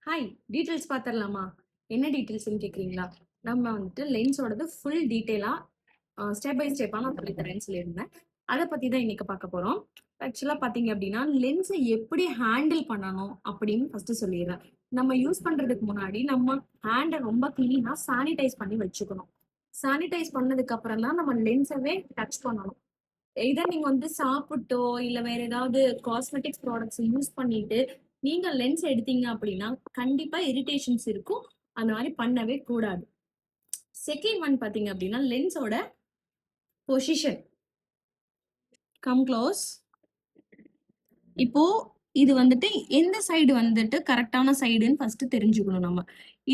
Hi, details பார்த்துடலாமா? என்ன டீட்டெயில்ஸ்ன்னு கேட்குறீங்களா? நம்ம வந்துட்டு லென்ஸோடது ஃபுல் டீட்டெயிலாக ஸ்டெப் பை ஸ்டெப்பாக நான் சொல்லித்தரேன்னு சொல்லியிருந்தேன். அதை பற்றி தான் இன்னைக்கு பார்க்க போகிறோம். ஆக்சுவலாக பார்த்தீங்க அப்படின்னா லென்ஸை எப்படி ஹேண்டில் பண்ணணும் அப்படின்னு ஃபஸ்ட்டு சொல்லிடுறேன். நம்ம யூஸ் பண்ணுறதுக்கு முன்னாடி நம்ம ஹேண்டை ரொம்ப க்ளீனாக சானிடைஸ் பண்ணி வச்சுக்கணும். சானிடைஸ் பண்ணதுக்கு அப்புறம் தான் நம்ம லென்ஸவே டச் பண்ணணும். இதை நீங்க வந்து சாப்பிட்டோ இல்ல வேற ஏதாவது காஸ்மெட்டிக்ஸ் ப்ராடக்ட்ஸ் யூஸ் பண்ணிட்டு நீங்க லென்ஸ் எடுத்தீங்க அப்படின்னா கண்டிப்பா இரிட்டேஷன்ஸ் இருக்கும். அந்த மாதிரி பண்ணவே கூடாது. செகண்ட் ஒன் பாத்தீங்க அப்படின்னா லென்ஸோட பொசிஷன். Come close. இப்போ இது வந்துட்டு எந்த சைடு வந்துட்டு கரெக்டான சைடுன்னு ஃபர்ஸ்ட் தெரிஞ்சுக்கணும் நம்ம.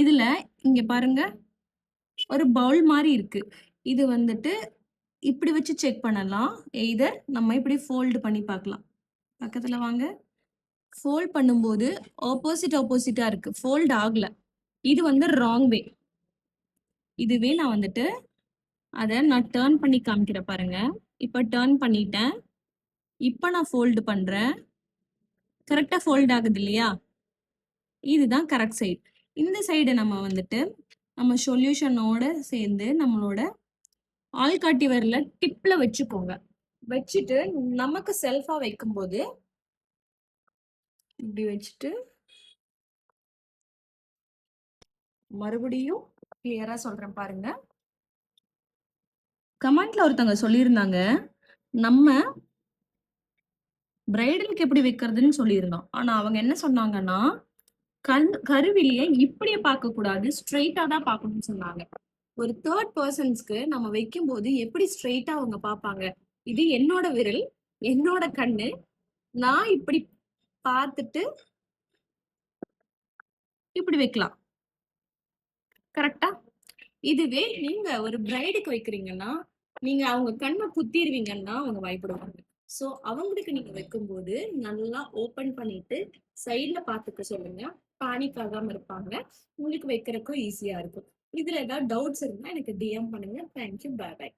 இதுல இங்க பாருங்க ஒரு பவுல் மாதிரி இருக்கு. இது வந்துட்டு இப்படி வச்சு செக் பண்ணலாம். எய்தர் நம்ம இப்படி ஃபோல்டு பண்ணி பார்க்கலாம். பக்கத்துல வாங்க. ஃபோல்ட் பண்ணும்போது ஆப்போசிட்டா இருக்கு. ஃபோல்ட் ஆகல. இது வந்து ராங் வே. இதுவே நான் வந்துட்டு அதை நான் டர்ன் பண்ணி காமிக்கிறேன் பாருங்க. இப்போ டர்ன் பண்ணிட்டேன். இப்போ நான் ஃபோல்டு பண்றேன். கரெக்டா ஃபோல்ட் ஆகுது இல்லையா? இதுதான் கரெக்ட் சைடு. இந்த சைடு நம்ம வந்துட்டு நம்ம சொல்யூஷனோட சேர்ந்து நம்மளோட ஆள்காட்டி விரல டிப்ல வச்சுக்கோங்க. வச்சுட்டு நமக்கு செல்ஃபா வைக்கும்போது இப்படி வச்சுட்டு மறுபடியும் கிளியரா சொல்றேன் பாருங்க. கமெண்ட்ல ஒருத்தவங்க சொல்லியிருந்தாங்க, நம்ம பிரைடலுக்கு எப்படி வைக்கிறதுன்னு சொல்லியிருந்தோம். ஆனா அவங்க என்ன சொன்னாங்கன்னா, கருவிலியை இப்படியே பார்க்க கூடாது, ஸ்ட்ரெயிட்டா தான் பார்க்கணும்னு சொன்னாங்க. ஒரு தேர்ட் பர்சன்ஸ்க்கு நம்ம வைக்கும்போது எப்படி ஸ்ட்ரெயிட்டா அவங்க பார்ப்பாங்க? இது என்னோட விரல், என்னோட கண்ணு, நான் இப்படி பார்த்துட்டு இப்படி வைக்கலாம். கரெக்டா? இதுவே நீங்க ஒரு பிரைடுக்கு வைக்கிறீங்கன்னா, நீங்க அவங்க கண்ணை குத்திடுவீங்கன்னா அவங்க பயப்படுவாங்க. ஸோ அவங்களுக்கு நீங்க வைக்கும்போது நல்லா ஓப்பன் பண்ணிட்டு சைட்ல பார்த்துக்க சொல்லுங்க. பேனிக் ஆகாம இருப்பாங்க. உங்களுக்கு வைக்கிறதுக்கும் ஈஸியா இருக்கும். இதுல ஏதாவது டவுட்ஸ் இருந்தா எனக்கு டிஎம் பண்ணுங்க. தேங்க்யூ. Bye by.